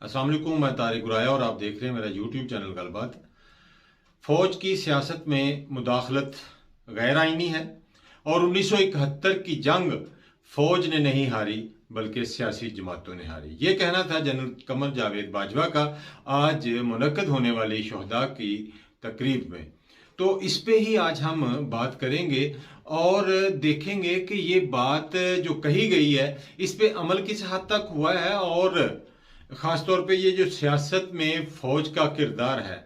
अस्सलाम वालेकुम, मैं तारिक गुराया और आप देख रहे हैं मेरा यूट्यूब चैनल गलबात। फ़ौज की सियासत में मुदाखलत गैर आइनी है और 1971 की जंग फ़ौज ने नहीं हारी बल्कि सियासी जमातों ने हारी। ये कहना था जनरल कमर जावेद बाजवा का आज मुनक्कद होने वाली शहदा की तकरीब में। तो इस पे ही आज हम बात करेंगे और देखेंगे कि ये बात जो कही गई है इस पे अमल किस हद तक हुआ है और ख़ास तौर पे ये जो सियासत में फ़ौज का किरदार है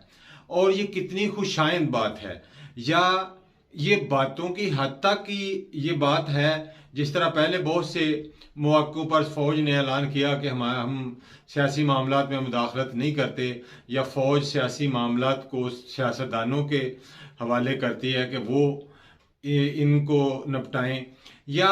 और ये कितनी खुशाइंद बात है, या ये बातों की हद तक की ये बात है जिस तरह पहले बहुत से मौक़ों पर फ़ौज ने ऐलान किया कि हम सियासी मामलात में मुदाखलत नहीं करते, या फ़ौज सियासी मामलात को सियासतदानों के हवाले करती है कि वो इनको निपटाएं, या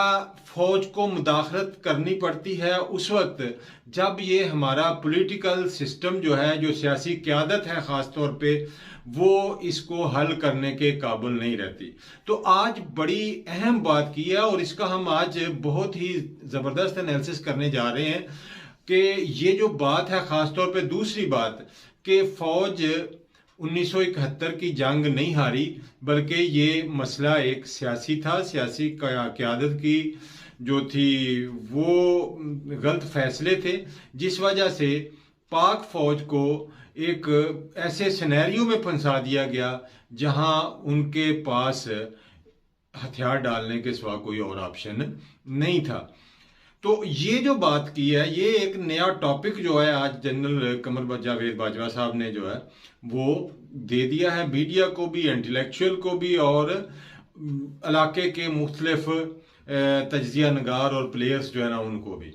फ़ौज को मुदाखलत करनी पड़ती है उस वक्त जब ये हमारा पॉलिटिकल सिस्टम जो है, जो सियासी क़यादत है ख़ास तौर पे, वो इसको हल करने के काबिल नहीं रहती। तो आज बड़ी अहम बात की है और इसका हम आज बहुत ही ज़बरदस्त एनालिसिस करने जा रहे हैं कि ये जो बात है, ख़ास तौर पे दूसरी बात कि फ़ौज 1971 की जंग नहीं हारी बल्कि ये मसला एक सियासी था, सियासी क़यादत की जो थी वो गलत फैसले थे, जिस वजह से पाक फ़ौज को एक ऐसे सिनेरियो में फंसा दिया गया जहां उनके पास हथियार डालने के सिवा कोई और ऑप्शन नहीं था। तो ये जो बात की है, ये एक नया टॉपिक जो है आज जनरल कमर जावेद बाजवा साहब ने जो है वो दे दिया है मीडिया को भी, इंटेलेक्चुअल को भी और इलाके के मुख्तलिफ तज्जिया नगार और प्लेयर्स जो है ना उनको भी।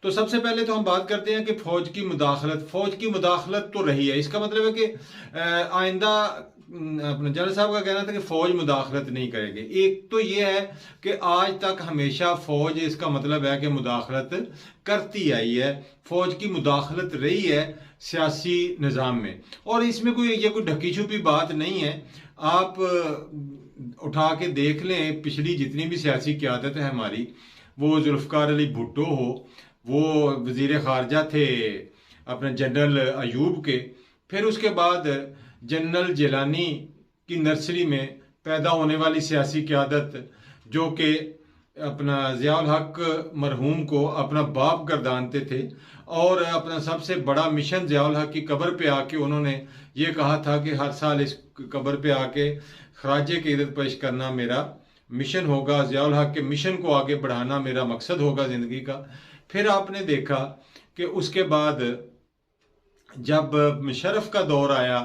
तो सबसे पहले तो हम बात करते हैं कि फ़ौज की मुदाखलत तो रही है। इसका मतलब है कि आइंदा अपने जनरल साहब का कहना था कि फ़ौज मुदाखलत नहीं करेगी। एक तो ये है कि आज तक हमेशा फ़ौज, इसका मतलब है कि मुदाखलत करती आई है, फ़ौज की मुदाखलत रही है सियासी निज़ाम में, और इसमें कोई ढकी छुपी बात नहीं है। आप उठा के देख लें, पिछली जितनी भी सियासी क़यादत है हमारी, वो जुल्फ़िकार अली भुट्टो हो, वो वज़ीर ख़ारजा थे अपने जनरल अयूब के, फिर उसके बाद जनरल जिलानी की नर्सरी में पैदा होने वाली सियासी क़यादत जो कि अपना ज़ियाउल हक मरहूम को अपना बाप गर्दानते थे और अपना सबसे बड़ा मिशन ज़ियाउल हक की कब्र पे आके उन्होंने ये कहा था कि हर साल इस कब्र पे आके खराज क़ीदत पेश करना मेरा मिशन होगा, ज़ियाउल हक के मिशन को आगे बढ़ाना मेरा मकसद होगा ज़िंदगी का। फिर आपने देखा कि उसके बाद जब मुशर्रफ का दौर आया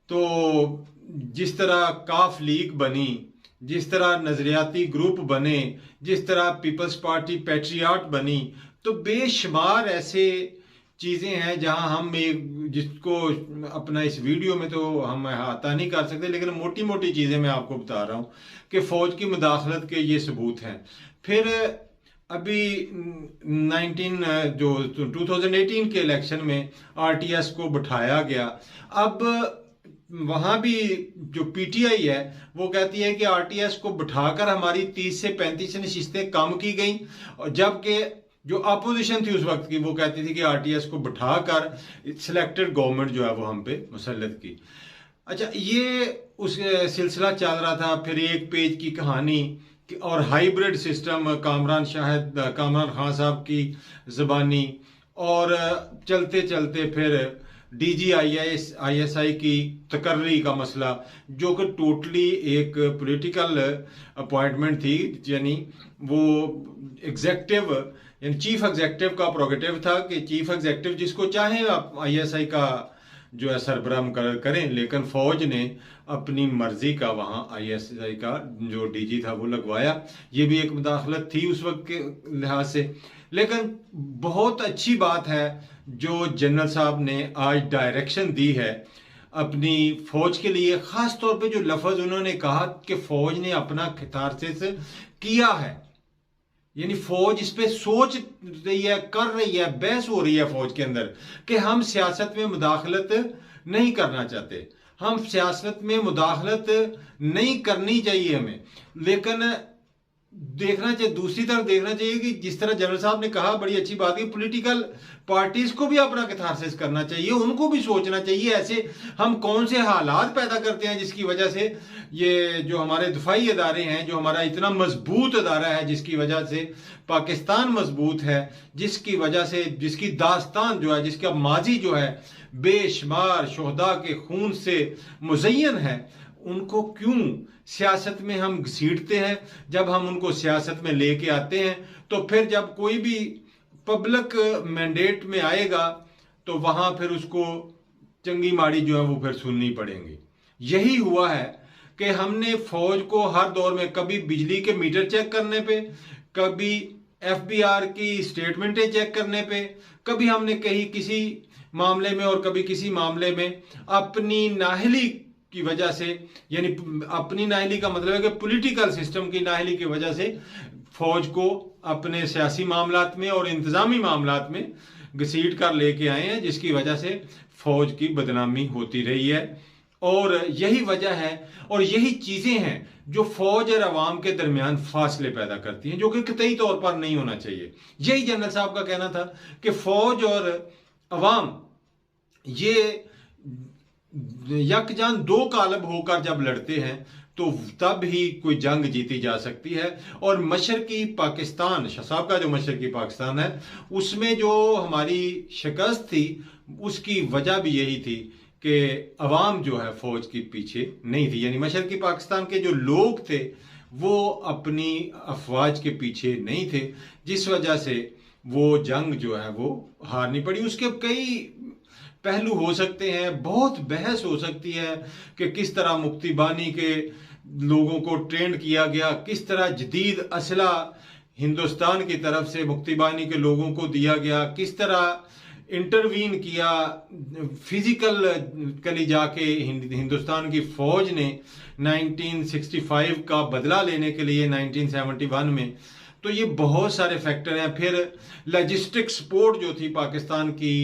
तो जिस तरह काफ लीग बनी, जिस तरह नज़रियाती ग्रुप बने, जिस तरह पीपल्स पार्टी पैट्रियाट बनी, तो बेशुमार ऐसे चीज़ें हैं जहां हम जिसको अपना इस वीडियो में तो हम अहाता नहीं कर सकते, लेकिन मोटी मोटी चीज़ें मैं आपको बता रहा हूं कि फ़ौज की मुदाखलत के ये सबूत हैं। फिर अभी 2018 के इलेक्शन में आरटीएस को बिठाया गया। अब वहां भी जो पीटीआई है वो कहती है कि आरटीएस को बिठाकर हमारी 30 से 35 नशिस्तें कम की गई, और जबकि जो अपोजिशन थी उस वक्त की वो कहती थी कि आरटीएस को बिठाकर सिलेक्टेड गवर्नमेंट जो है वो हम पे मुसल्लत की। अच्छा, ये उस सिलसिला चल रहा था। फिर एक पेज की कहानी और हाइब्रिड सिस्टम, कामरान खान साहब की ज़बानी, और चलते चलते फिर DGISI की तकर्री का मसला, जो कि टोटली एक पॉलिटिकल अपॉइंटमेंट थी, यानी वो एग्जेक्टिव यानी चीफ एग्जेक्टिव का प्रोगेटिव था कि चीफ एग्जेक्टिव जिसको चाहे आप ISI का जो है सरबराह मुकर्रर करें, लेकिन फ़ौज ने अपनी मर्जी का वहाँ ISI का जो DG था वो लगवाया। ये भी एक मुदाखलत थी उस वक्त के लिहाज से। लेकिन बहुत अच्छी बात है जो जनरल साहब ने आज डायरेक्शन दी है अपनी फ़ौज के लिए, ख़ास तौर पे जो लफ्ज़ उन्होंने कहा कि फ़ौज ने अपना कैथारसिस किया है, यानी फ़ौज इस पे सोच रही है, कर रही है, बहस हो रही है फ़ौज के अंदर कि हम सियासत में मुदाखलत नहीं करना चाहते, हम सियासत में मुदाखलत नहीं करनी चाहिए हमें। लेकिन देखना चाहिए, दूसरी तरफ देखना चाहिए कि जिस तरह जनरल साहब ने कहा, बड़ी अच्छी बात है, पॉलिटिकल पार्टीज को भी अपना कैथारसिस करना चाहिए, उनको भी सोचना चाहिए ऐसे हम कौन से हालात पैदा करते हैं जिसकी वजह से ये जो हमारे दिफाई अदारे हैं, जो हमारा इतना मजबूत अदारा है, जिसकी वजह से पाकिस्तान मजबूत है, जिसकी वजह से, जिसकी दास्तान जो है, जिसका माजी जो है बेशुमार शोहदा के खून से मुज़य्यन है, उनको क्यों सियासत में हम घसीटते हैं। जब हम उनको सियासत में लेके आते हैं तो फिर जब कोई भी पब्लिक मैंडेट में आएगा तो वहां फिर उसको चंगी माड़ी जो है वो फिर सुननी पड़ेंगी। यही हुआ है कि हमने फौज को हर दौर में कभी बिजली के मीटर चेक करने पे, कभी एफबीआर की स्टेटमेंटें चेक करने पे, कभी हमने कहीं किसी मामले में और कभी किसी मामले में अपनी नाहली की वजह से, यानी अपनी नाहली का मतलब है कि पॉलिटिकल सिस्टम की नाहली की वजह से फौज को अपने सियासी मामलात में और इंतजामी मामलात में घसीट कर लेके आए हैं, जिसकी वजह से फौज की बदनामी होती रही है। और यही वजह है और यही चीजें हैं जो फौज और अवाम के दरमियान फासले पैदा करती हैं, जो कि कतई तौर पर नहीं होना चाहिए। यही जनरल साहब का कहना था कि फौज और अवाम ये यकजान दो कालब होकर जब लड़ते हैं तो तब ही कोई जंग जीती जा सकती है। और मशरकी पाकिस्तान, शाह साहब का जो मशरकी पाकिस्तान है, उसमें जो हमारी शिकस्त थी उसकी वजह भी यही थी कि अवाम जो है फौज के पीछे नहीं थी, यानी मशरकी पाकिस्तान के जो लोग थे वो अपनी अफवाज के पीछे नहीं थे, जिस वजह से वो जंग जो है वो हारनी पड़ी। उसके कई पहलू हो सकते हैं, बहुत बहस हो सकती है कि किस तरह मुक्तिबानी के लोगों को ट्रेंड किया गया, किस तरह जदीद असला हिंदुस्तान की तरफ से मुक्तिबानी के लोगों को दिया गया, किस तरह इंटरवीन किया फिजिकली जाके हिंदुस्तान की फौज ने 1965 का बदला लेने के लिए 1971 में। तो ये बहुत सारे फैक्टर हैं। फिर लॉजिस्टिक सपोर्ट जो थी पाकिस्तान की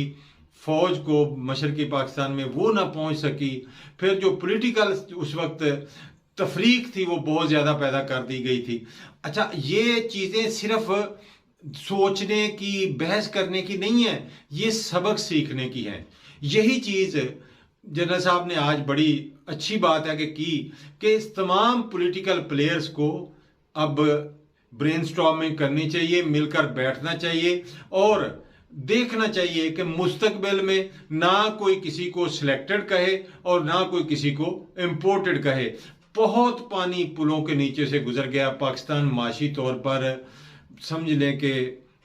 फौज को मशरकी पाकिस्तान में, वो ना पहुंच सकी। फिर जो पॉलिटिकल उस वक्त तफरीक थी वो बहुत ज्यादा पैदा कर दी गई थी। अच्छा, ये चीजें सिर्फ सोचने की, बहस करने की नहीं है, ये सबक सीखने की है। यही चीज जनरल साहब ने आज बड़ी अच्छी बात है कि तमाम पॉलिटिकल प्लेयर्स को अब ब्रेनस्टॉर्मिंग करनी चाहिए, मिलकर बैठना चाहिए और देखना चाहिए कि मुस्तकबिल में ना कोई किसी को सिलेक्टेड कहे और ना कोई किसी को इम्पोर्टेड कहे। बहुत पानी पुलों के नीचे से गुजर गया पाकिस्तान, माशी तौर पर समझ लें कि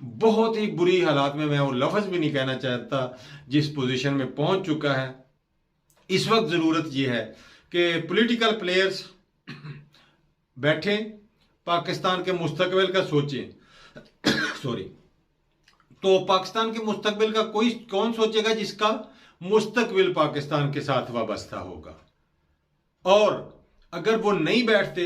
बहुत ही बुरी हालात में, मैं वो लफ्ज भी नहीं कहना चाहता, जिस पोजीशन में पहुंच चुका है। इस वक्त जरूरत यह है कि पॉलिटिकल प्लेयर्स बैठें, पाकिस्तान के मुस्तकबिल का सोचें। सॉरी, तो पाकिस्तान के मुस्तकबिल का कोई कौन सोचेगा जिसका मुस्तकबिल पाकिस्तान के साथ वाबस्ता होगा। और अगर वो नहीं बैठते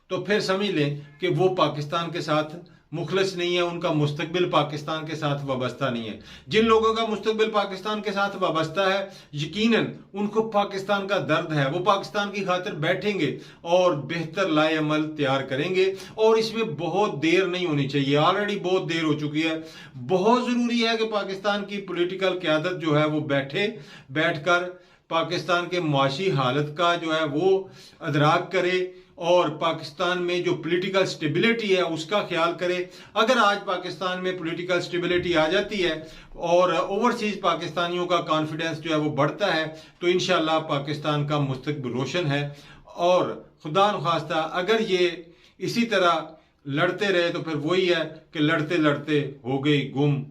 तो फिर समझ लें कि वो पाकिस्तान के साथ मुखलिस नहीं है, उनका मुस्तकबिल पाकिस्तान के साथ वाबस्ता नहीं है। जिन लोगों का मुस्तकबिल पाकिस्तान के साथ वाबस्ता है, यकीनन उनको पाकिस्तान का दर्द है, वो पाकिस्तान की खातिर बैठेंगे और बेहतर लाए अमल तैयार करेंगे। और इसमें बहुत देर नहीं होनी चाहिए, ऑलरेडी बहुत देर हो चुकी है। बहुत जरूरी है कि पाकिस्तान की पॉलिटिकल क़यादत जो है वो बैठकर पाकिस्तान के मुआशी हालत का जो है वो अदराक करे और पाकिस्तान में जो पॉलिटिकल स्टेबिलिटी है उसका ख्याल करे। अगर आज पाकिस्तान में पॉलिटिकल स्टेबिलिटी आ जाती है और ओवरसीज पाकिस्तानियों का कॉन्फिडेंस जो है वो बढ़ता है तो इंशाल्लाह पाकिस्तान का मुस्तकबिल रोशन है। और खुदा न खास्ता अगर ये इसी तरह लड़ते रहे तो फिर वही है कि लड़ते लड़ते हो गई गुम,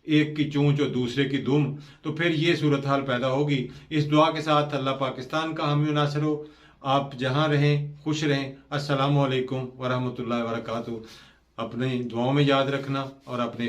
एक की चोंच और दूसरे की दुम, तो फिर ये सूरत हाल पैदा होगी। इस दुआ के साथ अल्लाह पाकिस्तान का हामी नासर हो। आप जहां रहें खुश रहें। अस्सलामु अलैकुम वरहमतुल्लाहि वबरकातुहू। अपने दुआओं में याद रखना और अपने